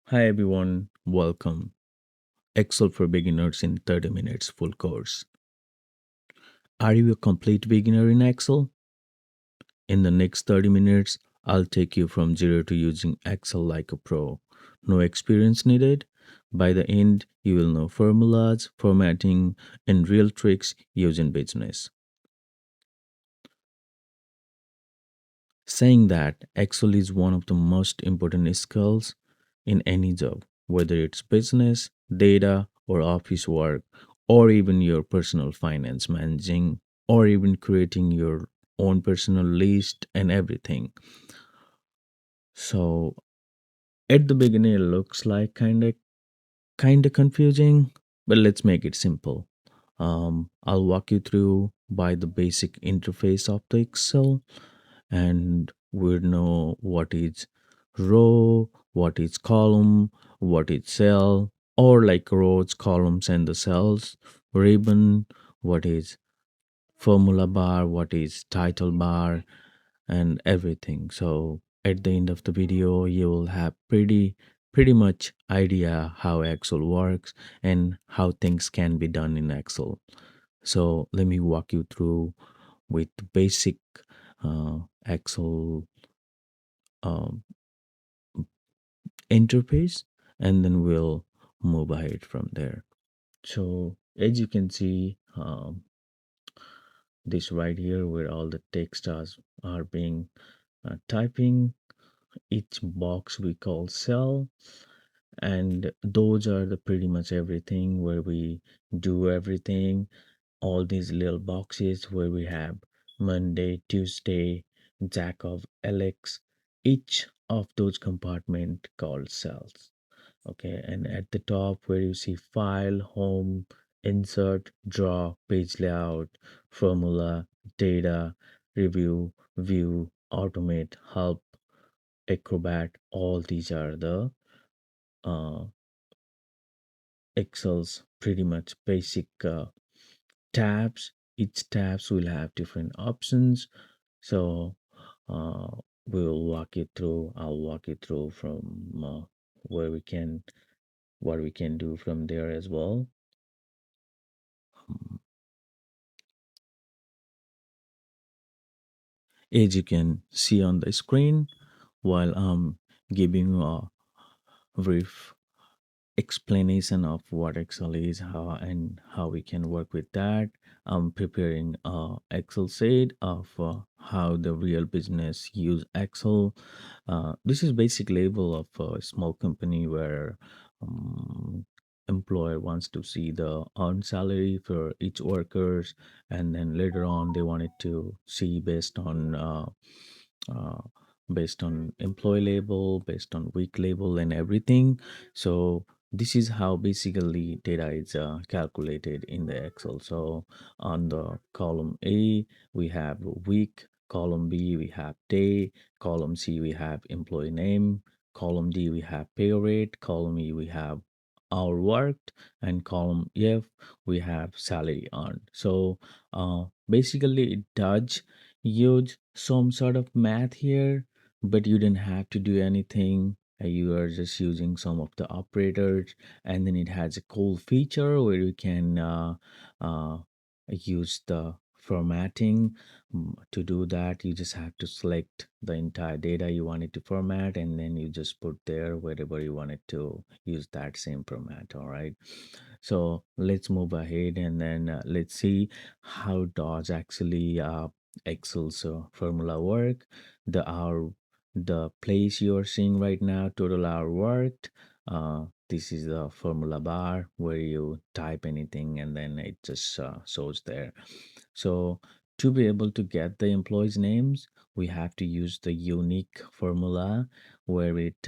Hi everyone, welcome. Excel for Beginners in 30 minutes full course. Are you a complete beginner in Excel? In the next 30 minutes, I'll take you from zero to using Excel like a pro. No experience needed. By the end, you will know formulas, formatting, and real tricks used in business. Saying that Excel is one of the most important skills in any job, whether it's business, data, or office work, or even your personal finance managing, or even creating your own personal list and everything. So at the beginning, it looks like kind of confusing, but let's make it simple. I'll walk you through by the basic interface of the Excel, and we know what is row, what is column, what is cell, or like rows, columns, and the cells, ribbon, what is formula bar, what is title bar, and everything. So at the end of the video, you will have pretty much idea how Excel works and how things can be done in Excel. So let me walk you through with basic Excel um, interface, and then we'll move ahead from there. So as you can see, this right here where all the text are being typing, each box we call cell, and those are the pretty much everything where we do everything. All these little boxes where we have Monday, Tuesday, Jack of Alex, each of those compartment called cells. Okay, and at the top where you see file, home, insert, draw, page layout, formula, data, review, view, automate, help, acrobat, all these are the uh, Excel's pretty much basic tabs. Each tabs will have different options. So uh, we'll walk you through. I'll walk you through from where we can what we can do from there as well. Um, As you can see on the screen, while I'm giving a brief explanation of what Excel is, how and how we can work with that. I'm preparing a Excel sheet of how the real business use Excel. This is basic level of a small company where um, employer wants to see the earned salary for each workers, and then later on they wanted to see uh, based on employee label, based on week label, and everything. So this is how basically data is calculated in the Excel. So on the column A, we have week, column B, we have day, column C, we have employee name, column D, we have pay rate, column E, we have hour worked, and column F, we have salary earned. So basically, it does use some sort of math here, but you didn't have to do anything. You are just using some of the operators, and then it has a cool feature where you can uh, use the formatting. To do that, you just have to select the entire data you wanted to format, and then you just put there wherever you wanted to use that same format. All right. So let's move ahead, and then let's see how does actually Excel's formula work. The place you're seeing right now, total hour worked. This is the formula bar where you type anything and then it just shows there. So to be able to get the employees' names, we have to use the unique formula where it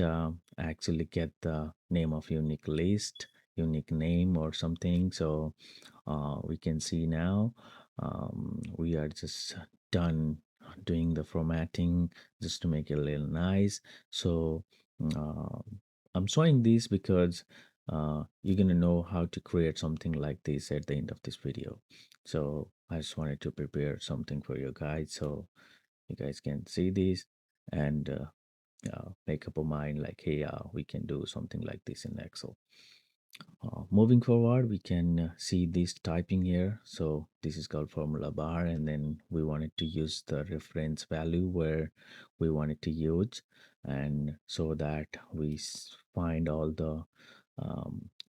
actually get the name of unique list, unique name or something. So we can see now we are just done doing the formatting just to make it a little nice. So uh, I'm showing this because you're gonna know how to create something like this at the end of this video. So I just wanted to prepare something for you guys so you guys can see this, and make up a mind like, hey, we can do something like this in Excel. Moving forward, we can see this typing here. So this is called formula bar, and then we wanted to use the reference value where we wanted to use, and so that we find all the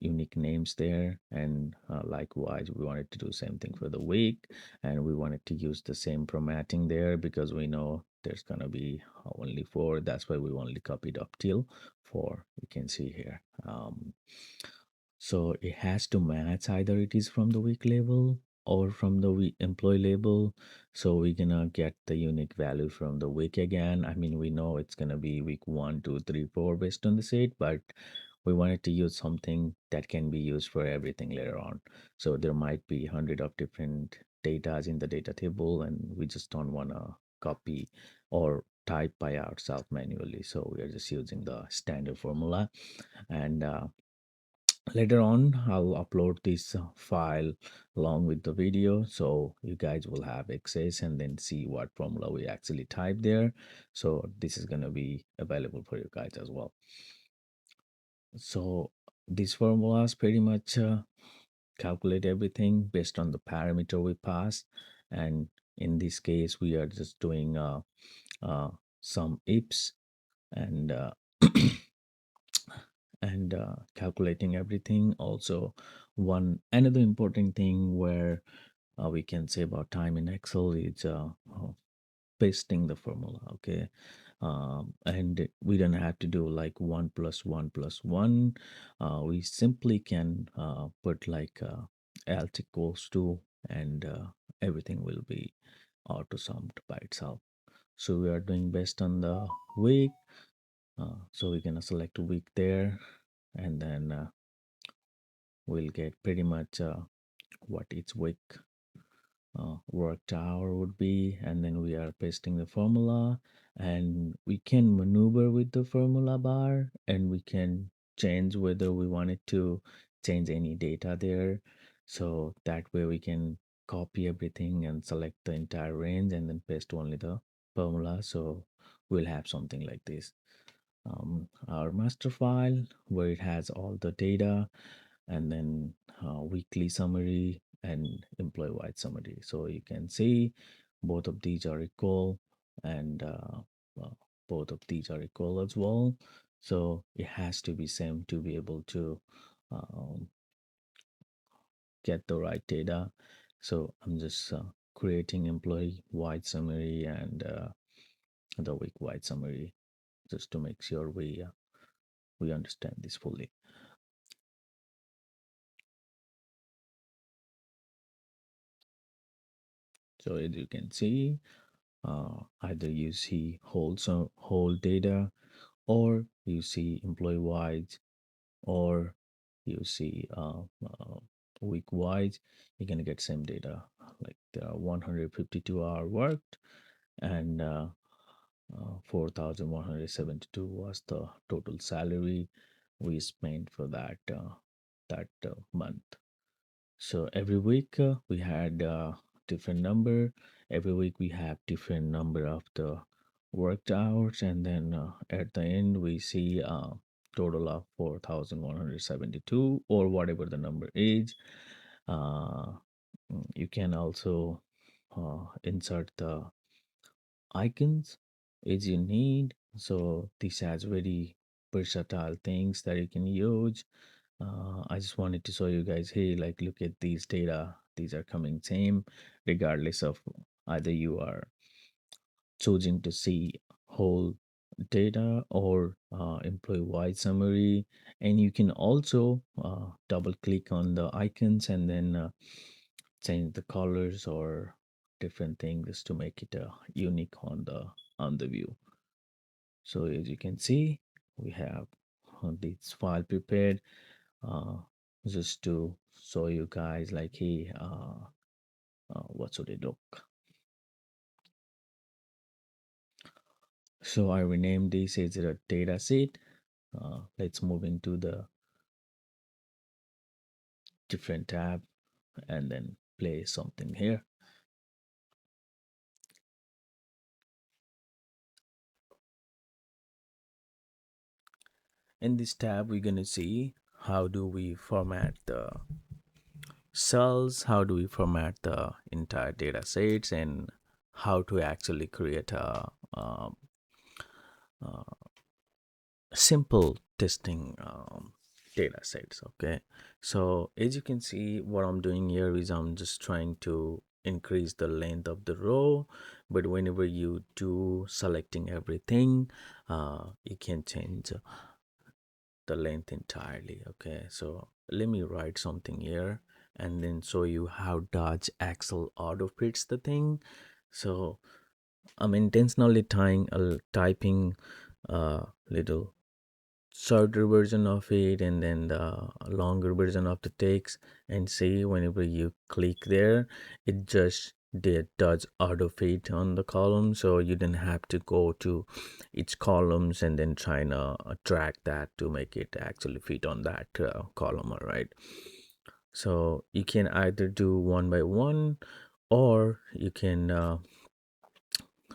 unique names there. And likewise, we wanted to do same thing for the week, and we wanted to use the same formatting there because we know there's gonna be only four. That's why we only copied up till four. You can see here. So it has to match, either it is from the week label or from the week employee label. So we're gonna get the unique value from the week again. I mean, we know it's gonna be week 1, 2, 3, 4 based on the set, but we wanted to use something that can be used for everything later on. So there might be hundred of different datas in the data table, and we just don't wanna copy or type by ourselves manually. So we are just using the standard formula, and later on I'll upload this file along with the video, so you guys will have access and then see what formula we actually type there. So this is going to be available for you guys as well. So these formulas pretty much calculate everything based on the parameter we pass, and in this case we are just doing uh, some ifs and calculating everything. Also, one another important thing where we can save our time in Excel is pasting the formula. Okay, and we don't have to do like 1 plus 1 plus 1. We simply can put like alt equals to, and everything will be auto summed by itself. So we are doing based on the week. So we're gonna select a week there, and then we'll get pretty much what each week worked hour would be, and then we are pasting the formula, and we can maneuver with the formula bar, and we can change whether we wanted to change any data there. So that way we can copy everything and select the entire range and then paste only the formula. So we'll have something like this, our master file where it has all the data, and then weekly summary and employee wide summary. So you can see both of these are equal, and both of these are equal as well. So it has to be same to be able to um, get the right data. So I'm just creating employee wide summary and the week wide summary just to make sure we understand this fully. So as you can see, either you see whole data, or you see employee wise, or you see week wise. You're gonna get same data. Like there are 152 hour worked, and 4,172 was the total salary we spent for that month. So every week we had different number. Every week we have different number of the worked hours, and then at the end we see total of 4,172 or whatever the number is. Uh, you can also insert the icons as you need. So this has very versatile things that you can use. I just wanted to show you guys, hey, like look at these data. These are coming same, regardless of either you are choosing to see whole data or employee-wide summary. And you can also double click on the icons and then change the colors or different things to make it unique on the view. So as you can see, we have this file prepared uh, just to show you guys like, hey, what should it look. So I renamed this as a data set. Let's move into the different tab and then play something here. In this tab, we're going to see how do we format the cells, how do we format the entire data sets, and how to actually create a simple testing data sets. Okay, so as you can see, what I'm doing here is I'm just trying to increase the length of the row, but whenever you do selecting everything, you can change the length entirely. Okay, so let me write something here and then show you how Dodge Excel auto fits the thing. So I'm intentionally typing a little shorter version of it and then the longer version of the text, and see whenever you click there, it just did does auto fit on the column, so you didn't have to go to each columns and then trying to drag that to make it actually fit on that column. All right, so you can either do one by one, or you can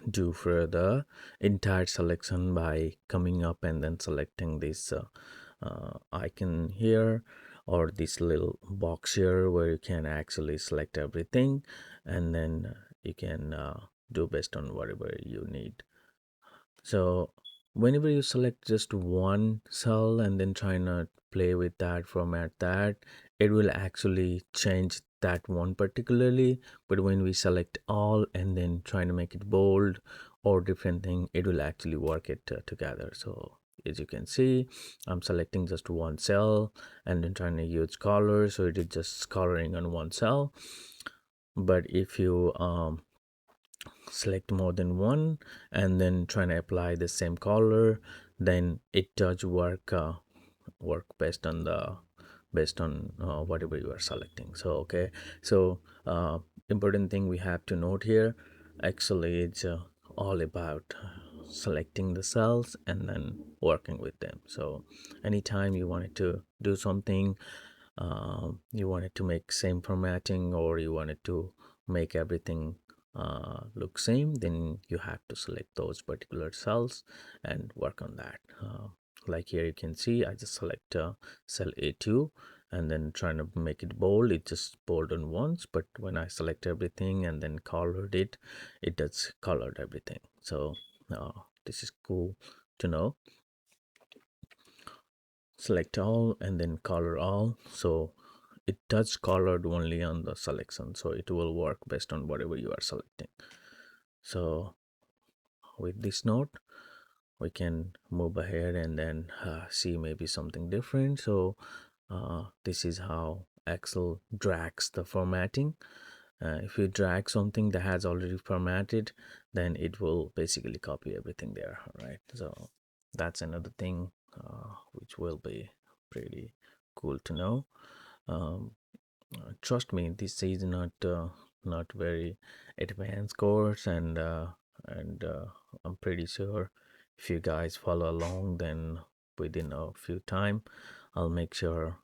do for the entire selection by coming up and then selecting this icon here, or this little box here where you can actually select everything, and then you can do based on whatever you need. So whenever you select just one cell and then trying to play with that, format that, it will actually change that one particularly. But when we select all and then trying to make it bold or different thing, it will actually work it together. So as you can see, I'm selecting just one cell and then trying to use color, so it is just coloring on one cell. But if you select more than one and then trying to apply the same color, then it does work based on whatever you are selecting. So okay, so important thing we have to note here, actually it's all about selecting the cells and then working with them. So anytime you wanted to do something, you wanted to make same formatting, or you wanted to make everything look same, then you have to select those particular cells and work on that. Like here you can see I just select cell A2 and then trying to make it bold, it just bold on once, but when I select everything and then colored it, it does colored everything. So this is cool to know. Select all and then color all, so it does colored only on the selection, so it will work based on whatever you are selecting. So with this note, we can move ahead and then see maybe something different. So this is how Excel drags the formatting. If you drag something that has already formatted, then it will basically copy everything there. All right, so that's another thing which will be pretty cool to know. um, Trust me, this is not very advanced course, and I'm pretty sure if you guys follow along, then within a few time, I'll make sure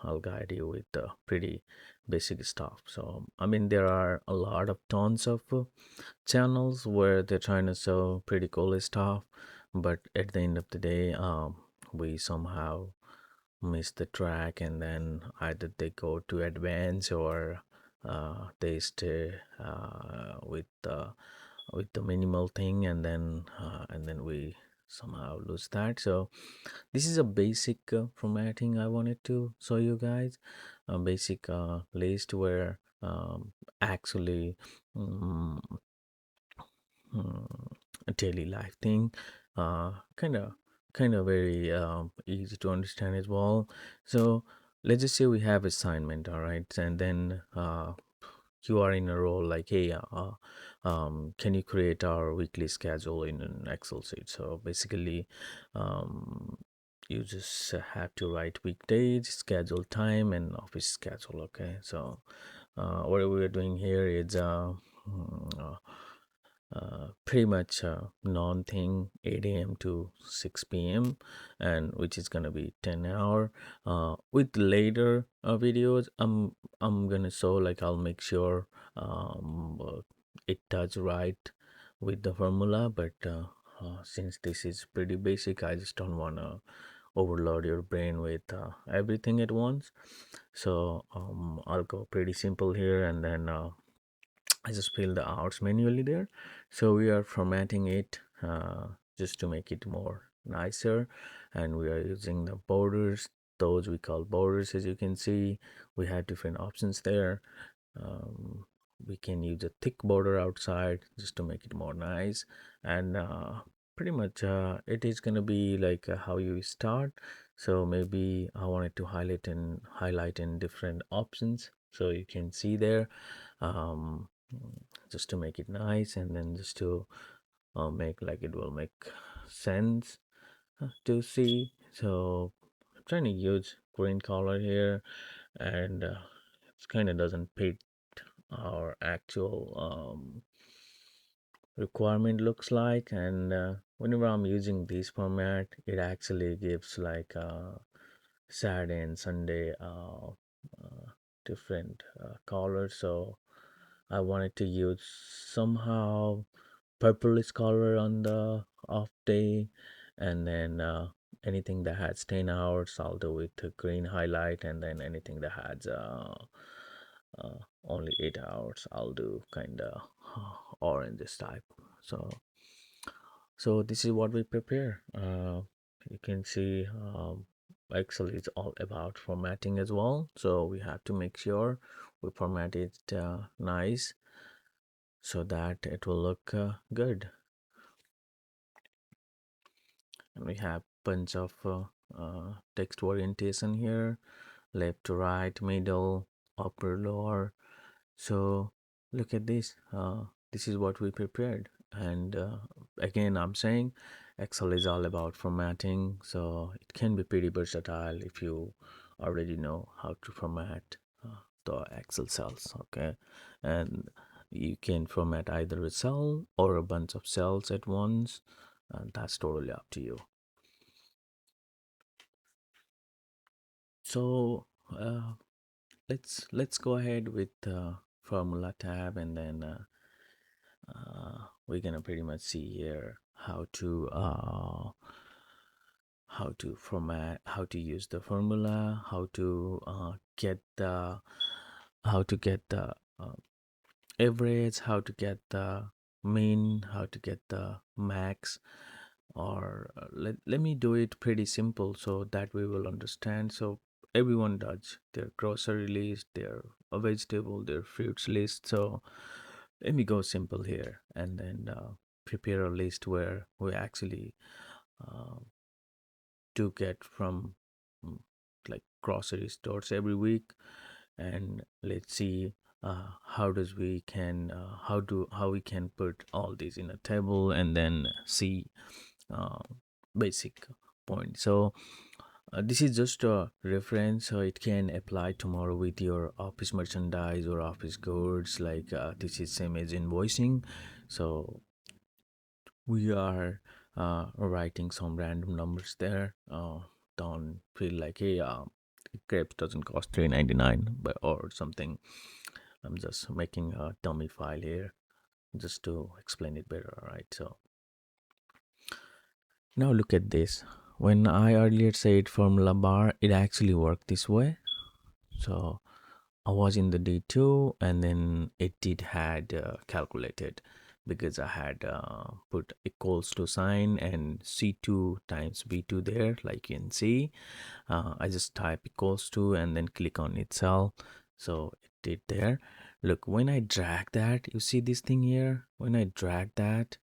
I'll guide you with pretty basic stuff. So I mean, there are a lot of tons of channels where they're trying to sell pretty cool stuff, but at the end of the day, we somehow miss the track, and then either they go to advance, or they stay with the minimal thing, and then we somehow lose that. So this is a basic formatting I wanted to show you guys, a basic list where actually um, a daily life thing, kind of very easy to understand as well. So let's just say we have assignment, all right, and then you are in a role like, hey, can you create our weekly schedule in an Excel sheet? So basically, um, you just have to write weekdays, schedule time, and office schedule. Okay, so what we're doing here is mm, pretty much non thing, 8 a.m. to 6 p.m., and which is gonna be 10 hour. With later videos, I'm gonna show, like, I'll make sure it does right with the formula, but since this is pretty basic, I just don't wanna overload your brain with everything at once. So I'll go pretty simple here, and then I just fill the hours manually there. So we are formatting it just to make it more nicer, and we are using the borders. Those we call borders, as you can see. We have different options there. um, we can use a thick border outside just to make it more nice, and pretty much it is going to be like how you start. So maybe I wanted to highlight in different options, so you can see there, um, just to make it nice, and then just to make like it will make sense to see. So I'm trying to use green color here, and it kind of doesn't fit our actual requirement looks like. And whenever I'm using this format, it actually gives like Saturday and Sunday different colors. So I wanted to use somehow purplish color on the off day, and then anything that has 10 hours I'll do with a green highlight, and then anything that has only 8 hours I'll do kind of orange type. So this is what we prepare. You can see Excel is all about formatting as well, so we have to make sure we format it nice so that it will look good. And we have bunch of text orientation here, left to right, middle, upper, lower. So look at this. This is what we prepared. And again, I'm saying Excel is all about formatting, so it can be pretty versatile if you already know how to format the Excel cells. Okay, and you can format either a cell or a bunch of cells at once, and that's totally up to you. So let's go ahead with formula tab, and then we're gonna pretty much see here how to format, how to use the formula, how to get the average, how to get the mean, how to get the max. Or let me do it pretty simple so that we will understand. So everyone does their grocery list, their vegetable, their fruits list. So let me go simple here, and then prepare a list where we actually uh, do get from mm, like grocery stores every week. And let's see how does we can how we can put all these in a table, and then see uh, basic point. So this is just a reference, so it can apply tomorrow with your office merchandise or office goods. Like this is same as invoicing. So we are writing some random numbers there. Don't feel like, hey, crepes doesn't cost 3.99, but or something. I'm just making a dummy file here just to explain it better. All right. So now look at this. When I earlier said formula bar, it actually worked this way. So I was in the D2, and then it did had calculated, because I had put equals to sign and C2 times B2 there, like you can see. I just type equals to and then click on itself. So it did there. Look, when I drag that, you see this thing here? When I drag that,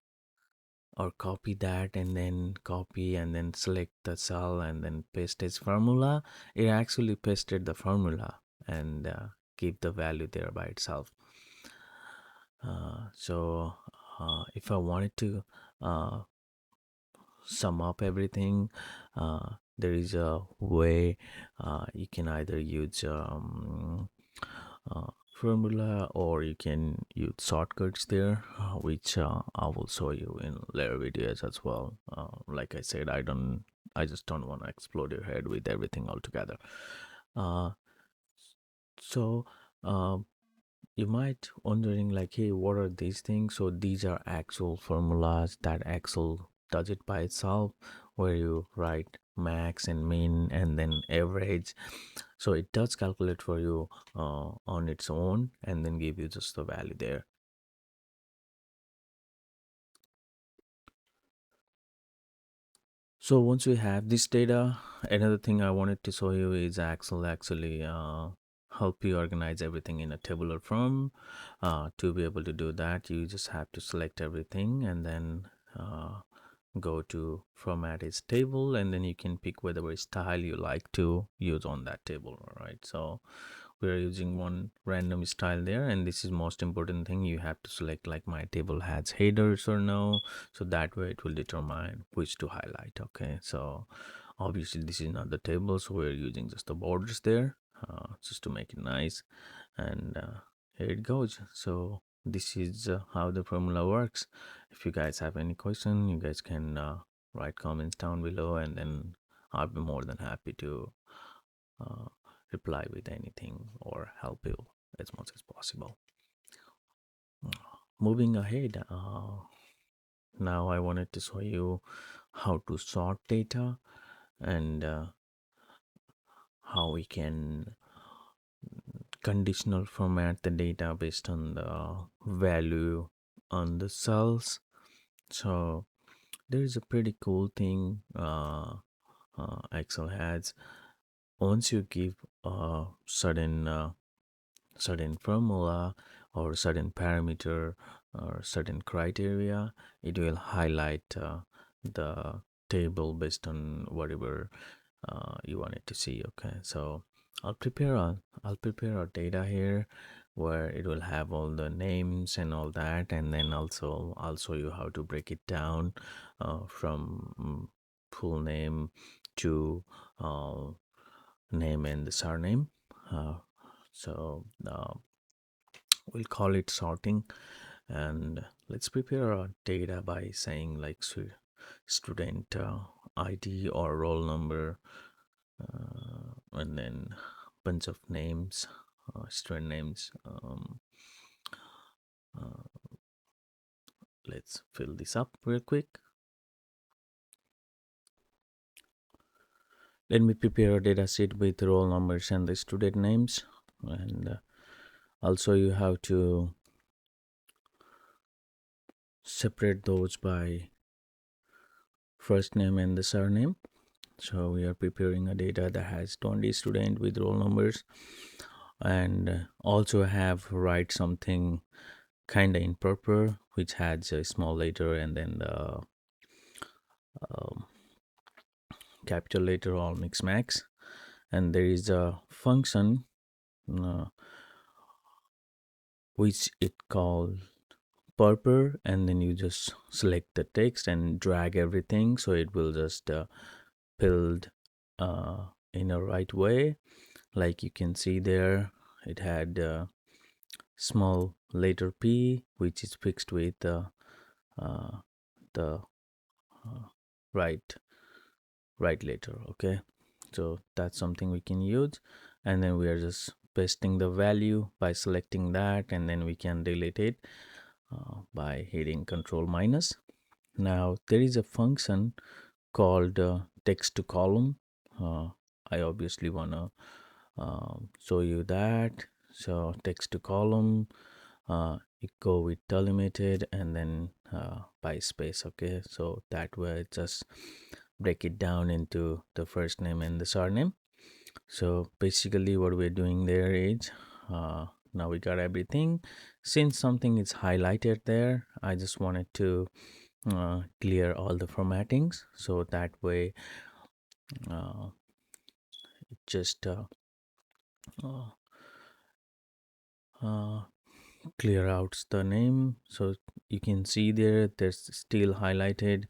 or copy that, and then copy and then select the cell and then paste its formula, it actually pasted the formula and keep the value there by itself. So if I wanted to uh, sum up everything, there is a way. You can either use uh, formula, or you can use shortcuts there, which I will show you in later videos as well. Like I said, I just don't want to explode your head with everything altogether. uh, so uh, you might wondering like, hey, what are these things? So these are actual formulas that Excel does it by itself. where you write max and min and then average. So it does calculate for you on its own and then give you just the value there. So once we have this data, another thing I wanted to show you is Excel actually help you organize everything in a tabular form. To be able to do that, you just have to select everything and then go to format as table, and then you can pick whatever style you like to use on that table. All right, so we're using one random style there, and this is most important thing. You have to select like my table has headers or no, so that way it will determine which to highlight. Okay, so obviously this is not the table, so we're using just the borders there, just to make it nice. And here it goes. So this is how the formula works. If you guys have any question, you guys can write comments down below, and then I'll be more than happy to uh, reply with anything or help you as much as possible. Moving ahead, now I wanted to show you how to sort data and how we can conditional format the data based on the value on the cells. So there is a pretty cool thing Excel has. Once you give a certain formula or certain parameter or certain criteria, it will highlight the table based on whatever you want it to see. Okay, so I'll prepare a data here where it will have all the names and all that, and then also I'll show you how to break it down from full name to uh, name and the surname. uh, so we'll call it sorting, and let's prepare our data by saying like student ID or roll number, and then bunch of names, student names. Uh, let's fill this up real quick. Let me prepare a data sheet with roll numbers and the student names, and I'll show you how to separate those by first name and the surname. So we are preparing a data that has 20 student with roll numbers, and also have write something kind of in purple which has a small letter and then the um, capital letter or mix max. And there is a function uh, which it called purple, and then you just select the text and drag everything so it will just build in a right way. Like you can see there, it had small letter p which is fixed with uh, the uh, right right letter. Okay, so that's something we can use, and then we are just pasting the value by selecting that, and then we can delete it by hitting control minus. Now there is a function called text to column. I obviously want to show you that. So text to column, you go with delimited and then by space. Okay, so that way just break it down into the first name and the surname. So basically what we're doing there is now we got everything. Since something is highlighted there, I just wanted to clear all the formattings, so that way uh, it just uh, uh, clear out the name. So you can see there there's still highlighted.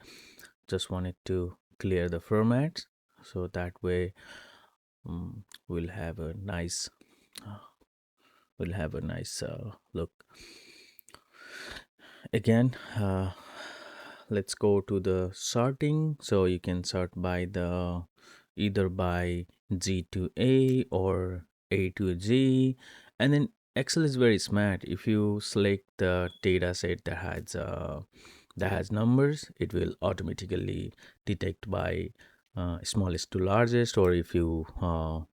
Just wanted to clear the format, so that way we'll have a nice uh, look. Again, let's go to the sorting. So you can sort by the either by G to A or A to G, and then Excel is very smart. If you select the data set that has that has numbers, it will automatically detect by smallest to largest, or if you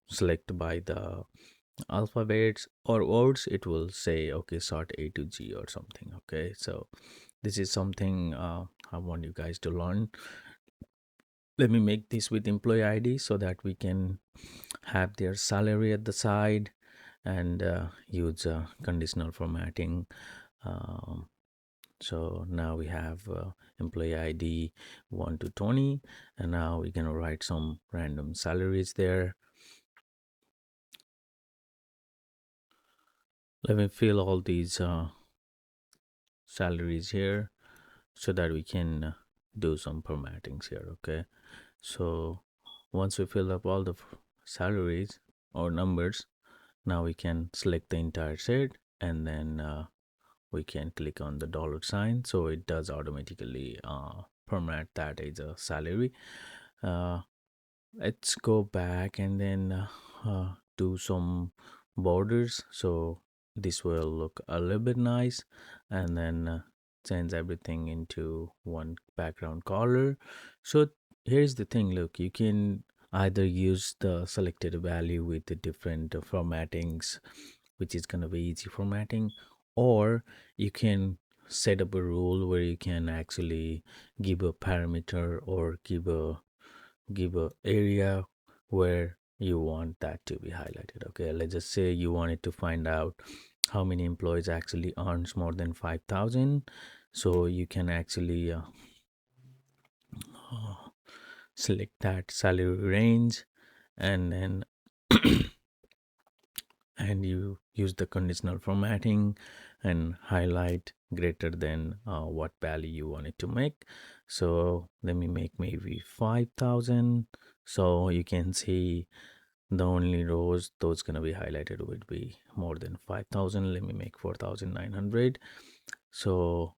select by the alphabets or words, it will say okay, sort A to G or something. Okay, so this is something I want you guys to learn. Let me make this with employee ID so that we can have their salary at the side and use conditional formatting. um, so now we have employee ID 1 to 20, and now we're going to write some random salaries there. Let me fill all these salaries here so that we can do some formattings here. Okay, so once we fill up all the salaries or numbers, now we can select the entire set, and then we can click on the dollar sign, so it does automatically format that as a salary. uh, let's go back and then do some borders, so this will look a little bit nice, and then change everything into one background color. So here's the thing, look, you can either use the selected value with the different formattings, which is going to be easy formatting, or you can set up a rule where you can actually give a parameter or give a area where you want that to be highlighted. Okay, let's just say you wanted to find out how many employees actually earns more than 5,000. So you can actually select that salary range, and then and you use the conditional formatting and highlight greater than what value you want it to make. So let me make maybe 5,000. So you can see the only rows those gonna be highlighted would be more than 5,000. Let me make 4,900. So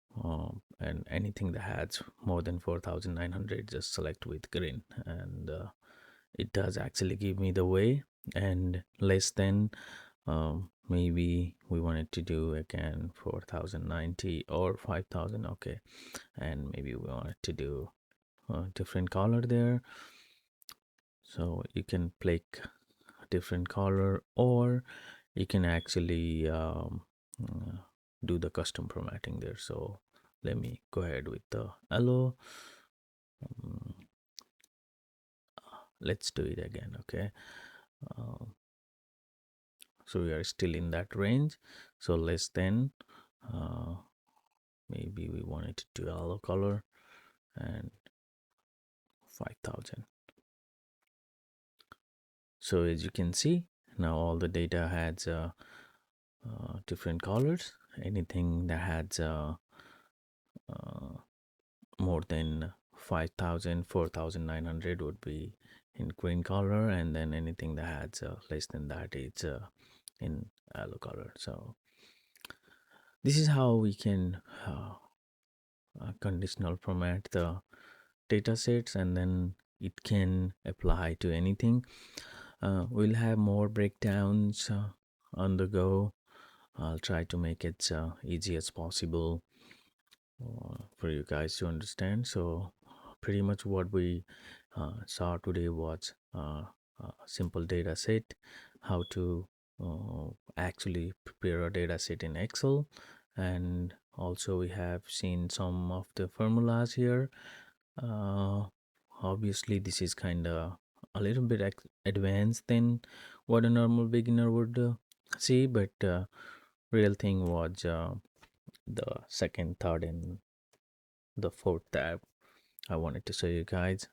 and anything that has more than 4,900, just select with green, and it does actually give me the way. And less than, maybe we wanted to do again 4,090 or 5,000. Okay, and maybe we wanted to do a different color there, so you can pick a different color, or you can actually uh, do the custom formatting there. So let me go ahead with the yellow. um, let's do it again. Okay, uh, so we are still in that range, so less than, uh, maybe we wanted to do yellow color, and 5,000. So as you can see, now all the data has different colors. Anything that has uh, more than 5,000, 4,900 would be in green color, and then anything that has less than that, it's in yellow color. So this is how we can conditional format the data sets, and then it can apply to anything. We'll have more breakdowns on the go. I'll try to make it easy as possible for you guys to understand. So, pretty much what we saw today was a simple data set, how to actually prepare a data set in Excel, and also we have seen some of the formulas here. Uh, Obviously, this is kind of a little bit advanced than what a normal beginner would see, but real thing was the second, third, and the fourth tab I wanted to show you guys,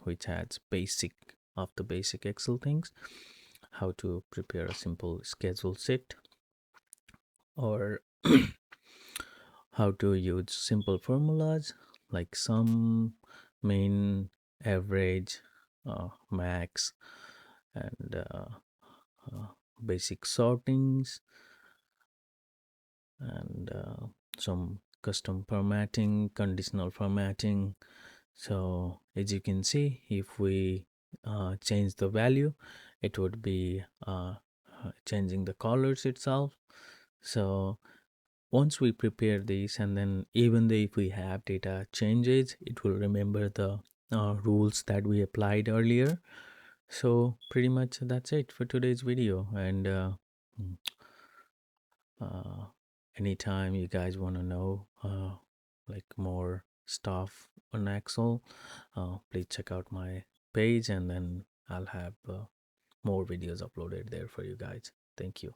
which has basic of the basic Excel things, how to prepare a simple schedule sheet, or how to use simple formulas like sum, mean, average, max, and uh, basic sortings, and some custom formatting, conditional formatting. So as you can see, if we change the value, it would be changing the colors itself. So once we prepare this, and then even though if we have data changes, it will remember the rules that we applied earlier. So pretty much that's it for today's video. And mm, uh, anytime you guys want to know like more stuff on Excel, please check out my page, and then I'll have more videos uploaded there for you guys. Thank you.